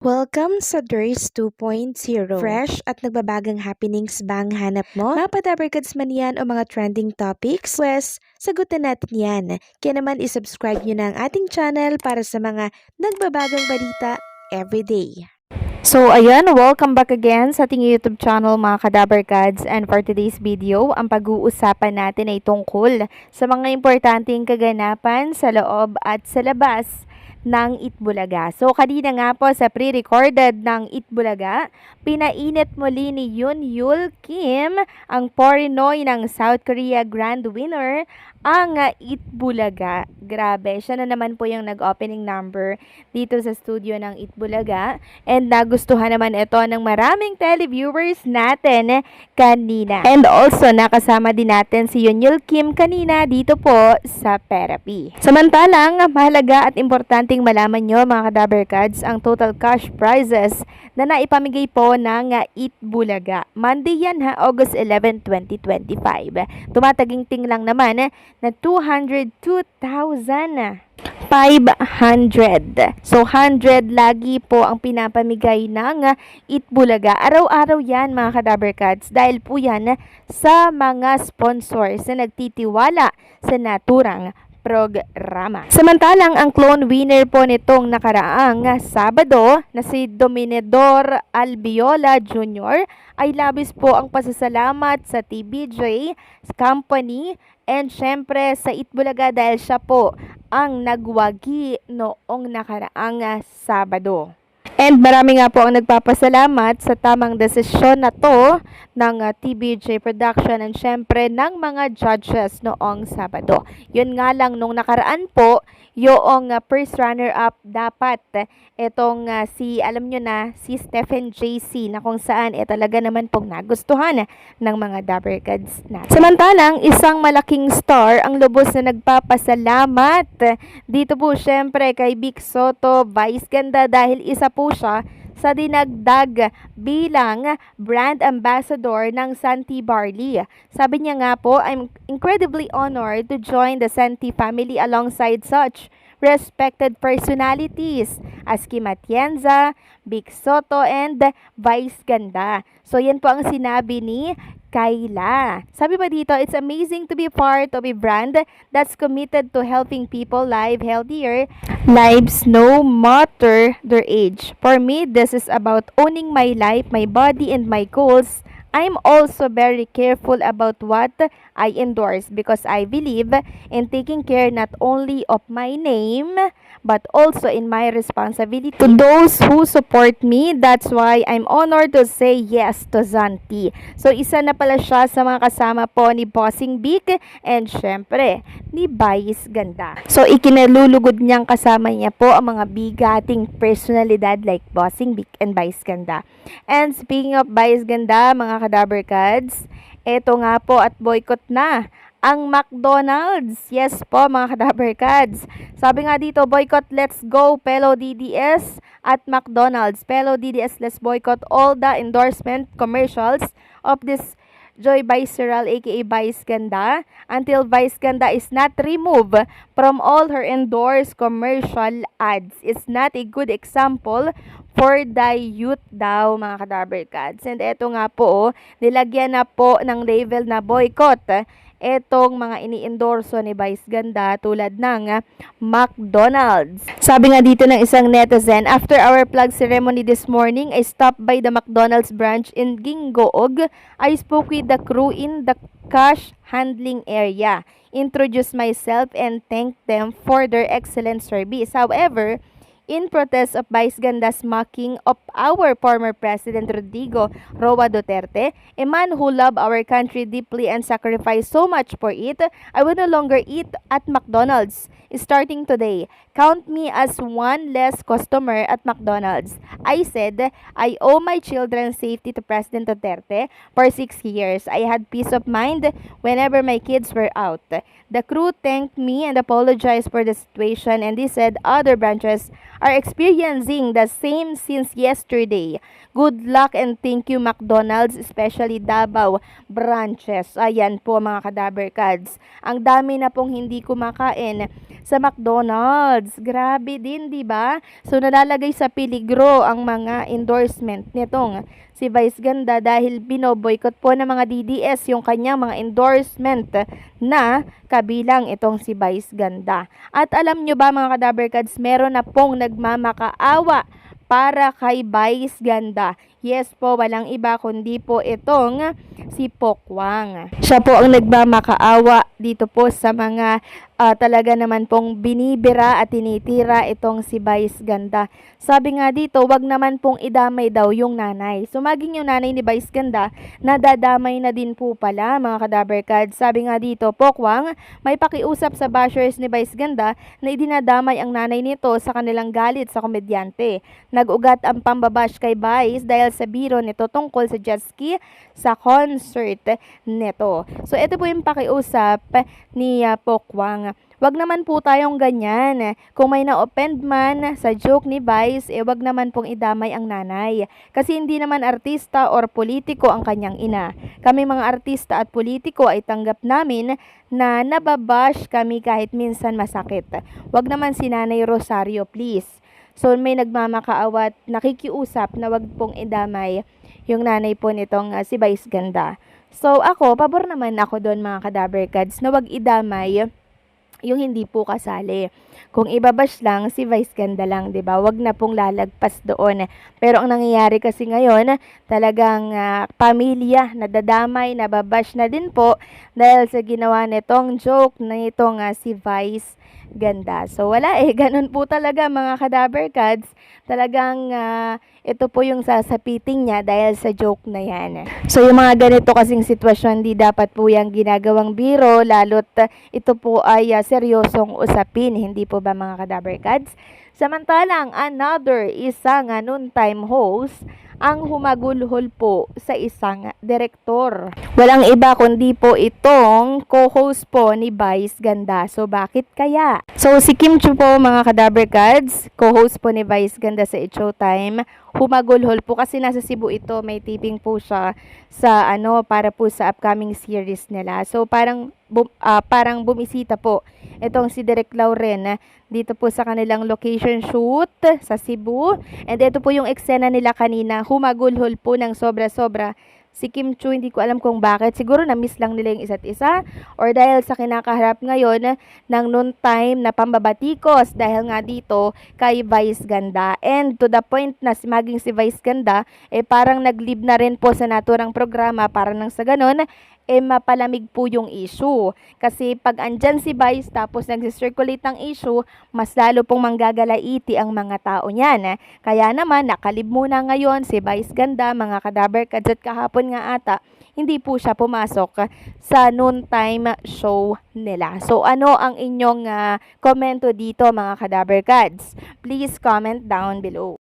Welcome sa DRS 2.0. Fresh at nagbabagang happenings bang hanap mo? Mga padabarkads man yan o mga trending topics? Pwes, sagutin natin yan. Kaya naman isubscribe nyo na ang ating channel para sa mga nagbabagang balita everyday. So ayan, welcome back again sa ating YouTube channel mga Kadabarkads, and for today's video, ang pag-uusapan natin ay tungkol sa mga importanteng kaganapan sa loob at sa labas ng Itbulaga. So kanina nga po sa pre-recorded ng Itbulaga, pinainit muli ni Yoon Yul Kim, ang Porinoy ng South Korea Grand Winner, ang Itbulaga. Grabe, siya na naman po yung nag-opening number dito sa studio ng Itbulaga, and nagustuhan naman ito ng maraming televiewers natin kanina. And also, nakasama din natin si Yoon Yul Kim kanina dito po sa therapy. Samantalang, mahalaga at importanteng malaman nyo mga Kadabarkads ang total cash prizes na naipamigay po ng Itbulaga. Monday yan ha, August 11, 2025. Tumataginting lang naman na 202,500. So, 100 lagi po ang pinapamigay ng Itbulaga. Araw-araw yan mga Kadabarkads dahil po yan sa mga sponsors na nagtitiwala sa naturang programa. Samantalang ang clone winner po nitong nakaraang Sabado na si Dominador Albiola Jr. ay labis po ang pasasalamat sa TBJ Company and syempre sa Itbulaga dahil siya po ang nagwagi noong nakaraang Sabado. And marami nga po ang nagpapasalamat sa tamang desisyon na to ng TBJ Production and syempre ng mga judges noong Sabado. Yun nga lang, nung nakaraan po, yung first runner-up dapat itong alam nyo na, si Stephen JC, na kung saan talaga naman pong nagustuhan ng mga Dabarkads natin. Samantalang, isang malaking star ang lubos na nagpapasalamat dito po syempre kay Vic Soto, Vice Ganda, dahil isa po siya sa dinagdag bilang brand ambassador ng Santi Barley. Sabi niya nga po, I'm incredibly honored to join the Santi family alongside such respected personalities as Kim Atienza, Vic Soto, and Vice Ganda. So yan po ang sinabi ni Kayla. Sabi pa dito, it's amazing to be part of a brand that's committed to helping people live healthier lives no matter their age. For me, this is about owning my life, my body, and my goals. I'm also very careful about what I endorse because I believe in taking care not only of my name but also in my responsibility to those who support me. That's why I'm honored to say yes to Zanti. So isa na pala siya sa mga kasama po ni Bossing Vic and syempre ni Vice Ganda. So ikinalulugod niyang kasama niya po ang mga bigating personalidad like Bossing Vic and Vice Ganda. And speaking of Vice Ganda, mga Kadabarkads, eto nga po at boycott na ang McDonald's. Yes po mga Kadabarkads. Sabi nga dito, boycott, let's go Pelo DDS at McDonald's. Pelo DDS, let's boycott all the endorsement commercials of this Joy Viceral aka Vice Ganda until Vice Ganda is not removed from all her endorsed commercial ads. It's not a good example for the youth daw mga Kadabarkads. And eto nga po, nilagyan na po ng label na boycott etong mga ini-endorso ni Vice Ganda tulad ng McDonald's. Sabi nga dito ng isang netizen, after our plug ceremony this morning, I stopped by the McDonald's branch in Gingoog. I spoke with the crew in the cash handling area, introduced myself and thanked them for their excellent service. However, in protest of Vice Ganda's mocking of our former President Rodrigo Roa Duterte, a man who loved our country deeply and sacrificed so much for it, I will no longer eat at McDonald's. Starting today, count me as one less customer at McDonald's. I said, I owe my children's safety to President Duterte. For 6 years, I had peace of mind whenever my kids were out. The crew thanked me and apologized for the situation, and they said other branches are experiencing the same since yesterday. Good luck and thank you McDonald's, especially Davao branches. Ayan po mga kadaber cards. Ang dami na pong hindi kumakain sa McDonald's. Grabe din, di ba? So nalalagay sa peligro ang mga endorsement nitong si Vice Ganda dahil binoboykot po ng mga DDS yung kanyang mga endorsement na kabilang itong si Vice Ganda. At alam nyo ba mga kadaber cards, meron na pong nagmamakaawa para kay Vice Ganda. Yes po, walang iba kundi po itong si Pokwang. Siya po ang nagmamakaawa dito po sa mga talaga naman pong binibira at tinitira itong si Vice Ganda. Sabi nga dito, wag naman pong idamay daw yung nanay. So maging yung nanay ni Vice Ganda, nadadamay na din po pala mga kadaber cards. Sabi nga dito, Pokwang, may pakiusap sa bashers ni Vice Ganda na idinadamay ang nanay nito sa kanilang galit sa komedyante. Nag-ugat ang pambabash kay Vice dahil sa biro nito tungkol sa jet ski sa concert nito. So ito po yung pakiusap ni Pokwang. Wag naman po tayong ganyan. Kung may na-offend man sa joke ni Vice, wag naman pong idamay ang nanay. Kasi hindi naman artista or politiko ang kanyang ina. Kami mga artista at politiko ay tanggap namin na nababash kami kahit minsan masakit. Wag naman si Nanay Rosario, please. So may nagmamakaawa at nakikiusap na wag pong idamay yung nanay po nitong si Vice Ganda. So ako, pabor naman ako doon mga kadaber cards na wag idamay yung hindi po kasali. Kung ibabash lang, si Vice Ganda lang, 'di ba? Wag na pong lalagpas doon. Pero ang nangyayari kasi ngayon, talagang pamilya nadadamay, nababash na din po dahil sa ginawa nitong joke na itong si Vice Ganda. So wala ganun po talaga mga kadaber cards. Talagang ito po yung sasapiting niya dahil sa joke na yan. So yung mga ganito kasing sitwasyon, di dapat po yung ginagawang biro, lalo't ito po ay seryosong usapin, hindi po ba mga kadaber cards? Samantalang another isang noontime host ang humagulhol po sa isang direktor. Walang iba kundi po itong co-host po ni Vice Ganda. So bakit kaya? So si Kim Chiu po mga kadaber cards, co-host po ni Vice Ganda sa It Showtime, humagulhol po kasi nasa Cebu ito, may taping po siya sa para po sa upcoming series nila. So parang bumisita po itong si Direk Lauren dito po sa kanilang location shoot sa Cebu. And ito po yung eksena nila kanina, humagulhol po ng sobra-sobra si Kim Chiu. Hindi ko alam kung bakit. Siguro na-miss lang nila yung isa't isa or dahil sa kinakaharap ngayon ng noontime na pambabatikos dahil nga dito kay Vice Ganda. And to the point na maging si Vice Ganda parang nag-leave na rin po sa naturang programa para nang sa ganon mapalamig po yung issue. Kasi pag andyan si Vice tapos nag-circulate ang issue, mas lalo pong manggagalaiti ang mga tao niyan. Kaya naman, nakalib muna ngayon si Vice Ganda, mga kadaber cards, at kahapon nga ata, hindi po siya pumasok sa noontime show nila. So ano ang inyong komento dito mga kadaber cards? Please comment down below.